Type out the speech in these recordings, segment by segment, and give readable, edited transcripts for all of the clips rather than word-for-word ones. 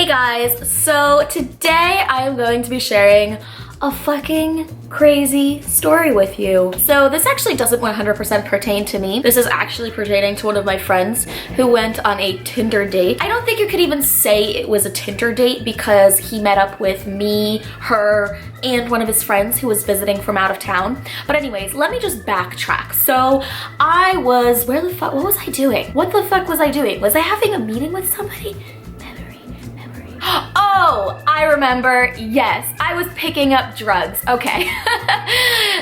guys, so today I am going to be sharing a fucking crazy story with you. So this actually doesn't 100% pertain to me. This is actually pertaining to one of my friends who went on a Tinder date. I don't think you could even say it was a Tinder date because he met up with me, her, and one of his friends who was visiting from out of town. But anyways, let me just backtrack. So I was, what was I doing? What the fuck was I doing? Was I having a meeting with somebody? Oh, I remember. Yes, I was picking up drugs. Okay.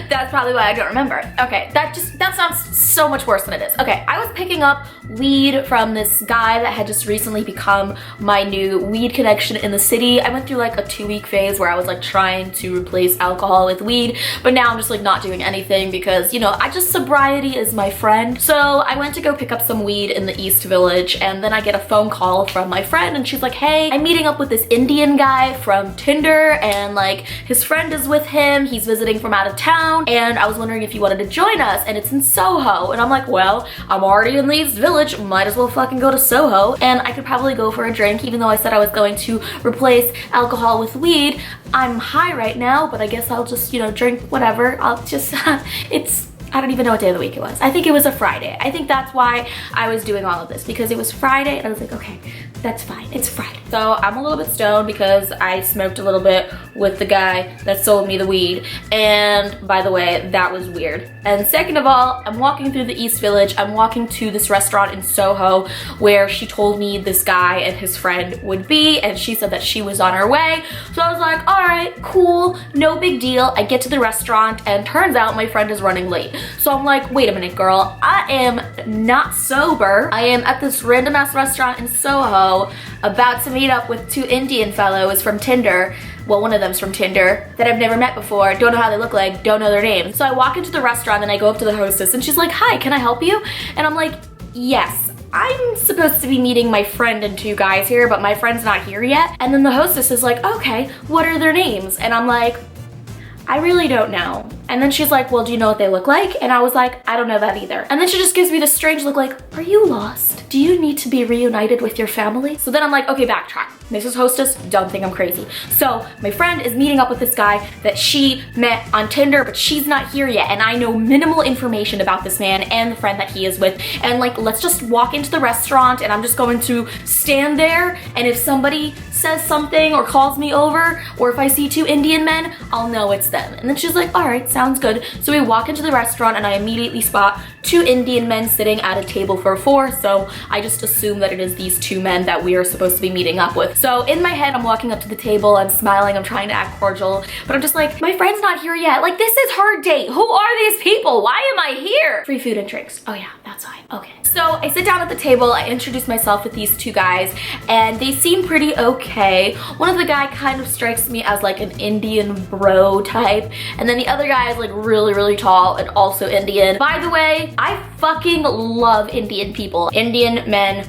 That's probably why I don't remember. Okay, that sounds so much worse than it is. Okay, I was picking up weed from this guy that had just recently become my new weed connection in the city. I went through like a 2-week phase where I was like trying to replace alcohol with weed, but now I'm just like not doing anything because, you know, sobriety is my friend. So I went to go pick up some weed in the East Village, and then I get a phone call from my friend and she's like, hey, I'm meeting up with this Indian guy from Tinder and like his friend is with him. He's visiting from out of town and I was wondering if you wanted to join us, and it's in Soho. And I'm like, well, I'm already in the East Village, might as well fucking go to Soho, and I could probably go for a drink even though I said I was going to replace alcohol with weed. I'm high right now, but I guess I'll just, you know, drink whatever. I'll just, I don't even know what day of the week it was. I think it was a Friday. I think that's why I was doing all of this, because it was Friday and I was like, okay, that's fine, it's Friday. So I'm a little bit stoned because I smoked a little bit with the guy that sold me the weed. And by the way, that was weird. And second of all, I'm walking through the East Village. I'm walking to this restaurant in Soho where she told me this guy and his friend would be, and she said that she was on her way. So I was like, all right, cool, no big deal. I get to the restaurant and turns out my friend is running late. So I'm like, wait a minute, girl, I am not sober. I am at this random ass restaurant in Soho about to meet up with 2 Indian fellows from Tinder. Well, one of them's from Tinder that I've never met before, don't know how they look like, don't know their names. So I walk into the restaurant and I go up to the hostess and she's like, hi, can I help you? And I'm like, yes. I'm supposed to be meeting my friend and 2 guys here, but my friend's not here yet. And then the hostess is like, okay, what are their names? And I'm like, I really don't know. And then she's like, well, do you know what they look like? And I was like, I don't know that either. And then she just gives me this strange look like, are you lost? Do you need to be reunited with your family? So then I'm like, okay, backtrack. Mrs. Hostess, don't think I'm crazy. So my friend is meeting up with this guy that she met on Tinder, but she's not here yet. And I know minimal information about this man and the friend that he is with. And like, let's just walk into the restaurant and I'm just going to stand there. And if somebody says something or calls me over, or if I see 2 Indian men, I'll know it's them. And then she's like, all right, sounds good. So we walk into the restaurant and I immediately spot 2 Indian men sitting at a table for 4. So I just assume that it is these 2 men that we are supposed to be meeting up with. So in my head, I'm walking up to the table, I'm smiling, I'm trying to act cordial, but I'm just like, my friend's not here yet. Like, this is her date. Who are these people? Why am I here? Free food and drinks. Oh yeah, that's fine. Okay. So I sit down at the table, I introduce myself with these 2 guys, and they seem pretty okay. One of the guy kind of strikes me as like an Indian bro type, and then the other guy is like really, really tall and also Indian. By the way, I fucking love Indian people. Indian men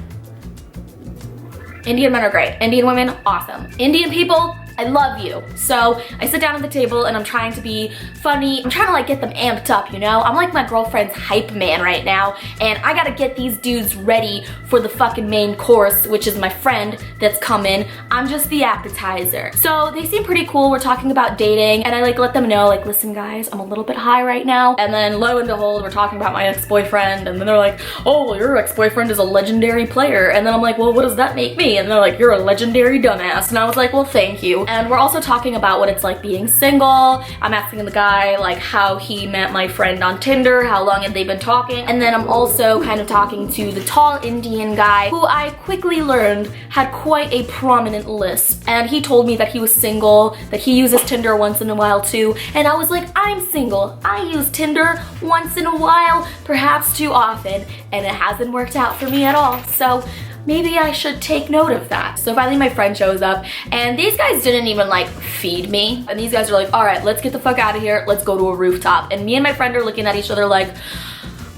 are great. Indian women, awesome. Indian people, I love you. So I sit down at the table and I'm trying to be funny. I'm trying to like get them amped up, you know? I'm like my girlfriend's hype man right now, and I gotta get these dudes ready for the fucking main course, which is my friend that's coming. I'm just the appetizer. So they seem pretty cool. We're talking about dating, and I like let them know, like, listen guys, I'm a little bit high right now. And then lo and behold, we're talking about my ex-boyfriend, and then they're like, oh, well, your ex-boyfriend is a legendary player. And then I'm like, well, what does that make me? And they're like, you're a legendary dumbass. And I was like, well, thank you. And we're also talking about what it's like being single. I'm asking the guy like how he met my friend on Tinder, how long had they been talking. And then I'm also kind of talking to the tall Indian guy who I quickly learned had quite a prominent lisp. And he told me that he was single, that he uses Tinder once in a while too. And I was like, I'm single. I use Tinder once in a while, perhaps too often, and it hasn't worked out for me at all. So maybe I should take note of that. So finally my friend shows up, and these guys didn't even like feed me. And these guys are like, all right, let's get the fuck out of here. Let's go to a rooftop. And me and my friend are looking at each other like,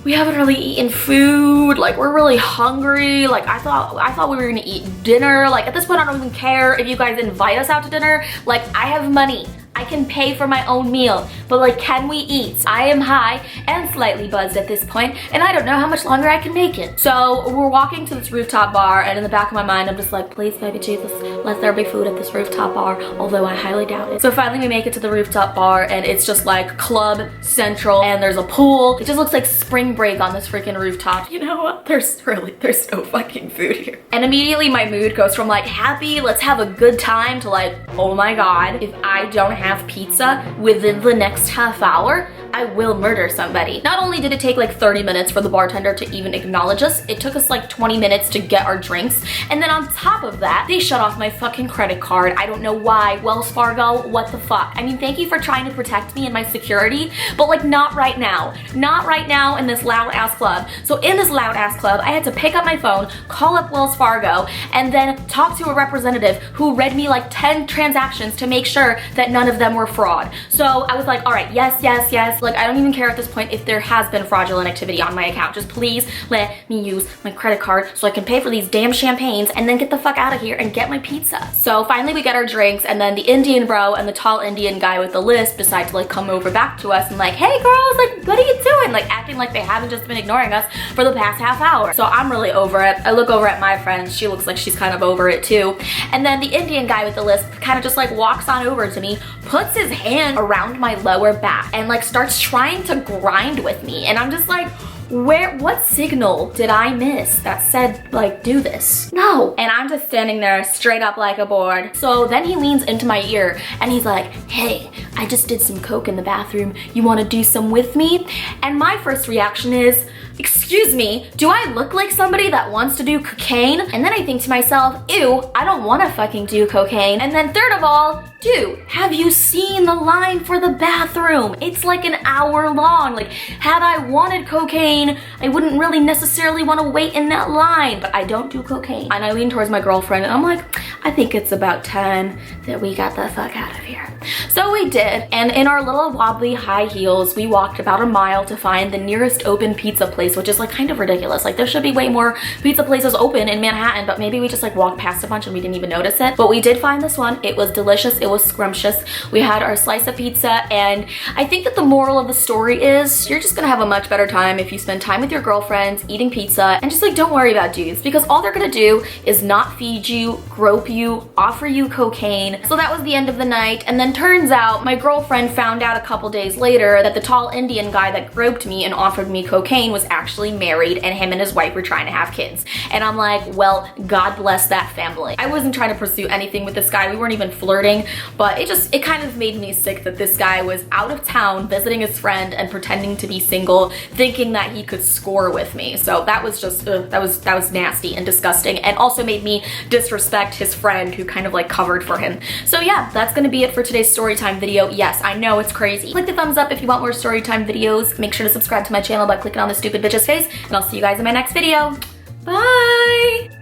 we haven't really eaten food. Like, we're really hungry. Like, I thought we were gonna eat dinner. Like, at this point, I don't even care if you guys invite us out to dinner. Like, I have money. I can pay for my own meal, but like, can we eat? I am high and slightly buzzed at this point, and I don't know how much longer I can make it. So we're walking to this rooftop bar, and in the back of my mind, I'm just like, please, baby Jesus, let there be food at this rooftop bar, although I highly doubt it. So finally we make it to the rooftop bar, and it's just like Club Central, and there's a pool. It just looks like spring break on this freaking rooftop. You know what? There's no fucking food here. And immediately my mood goes from like happy, let's have a good time, to like, oh my God, if I don't have pizza within the next half hour, I will murder somebody. Not only did it take like 30 minutes for the bartender to even acknowledge us, it took us like 20 minutes to get our drinks. And then on top of that, they shut off my fucking credit card. I don't know why. Wells Fargo, what the fuck? I mean, thank you for trying to protect me and my security, but like not right now. Not right now in this loud ass club. So in this loud ass club, I had to pick up my phone, call up Wells Fargo, and then talk to a representative who read me like 10 transactions to make sure that none of them were fraud. So I was like, all right, yes, yes, yes. Like, I don't even care at this point if there has been fraudulent activity on my account. Just please let me use my credit card so I can pay for these damn champagnes and then get the fuck out of here and get my pizza. So finally we get our drinks, and then the Indian bro and the tall Indian guy with the list decide to like come over back to us and like, hey girls, like, what are you doing? Like acting like they haven't just been ignoring us for the past half hour. So I'm really over it. I look over at my friend. She looks like she's kind of over it too. And then the Indian guy with the list kind of just like walks on over to me, puts his hand around my lower back, and like starts trying to grind with me. And I'm just like, what signal did I miss that said like, do this? No. And I'm just standing there straight up like a board. So then he leans into my ear and he's like, hey, I just did some coke in the bathroom. You wanna do some with me? And my first reaction is, excuse me, do I look like somebody that wants to do cocaine? And then I think to myself, ew, I don't wanna fucking do cocaine. And then third of all, dude, have you seen the line for the bathroom? It's like an hour long. Like, had I wanted cocaine, I wouldn't really necessarily wanna wait in that line, but I don't do cocaine. And I lean towards my girlfriend and I'm like, I think it's about time that we got the fuck out of here. So we did, and in our little wobbly high heels, we walked about a mile to find the nearest open pizza place, which is like kind of ridiculous. Like there should be way more pizza places open in Manhattan, but maybe we just like walked past a bunch and we didn't even notice it. But we did find this one. It was delicious. It was scrumptious. We had our slice of pizza, and I think that the moral of the story is you're just gonna have a much better time if you spend time with your girlfriends eating pizza, and just like don't worry about dudes, because all they're gonna do is not feed you, grope you, offer you cocaine. So that was the end of the night. And then turns out my girlfriend found out a couple days later that the tall Indian guy that groped me and offered me cocaine was actually married, and him and his wife were trying to have kids. And I'm like, well, God bless that family. I wasn't trying to pursue anything with this guy. We weren't even flirting, but it kind of made me sick that this guy was out of town visiting his friend and pretending to be single, thinking that he could score with me. So that was just, that was nasty and disgusting, and also made me disrespect his friend who kind of like covered for him. So yeah, that's gonna be it for today's storytime video. Yes, I know it's crazy. Click the thumbs up if you want more storytime videos. Make sure to subscribe to my channel by clicking on the stupid bitch's face, and I'll see you guys in my next video. Bye!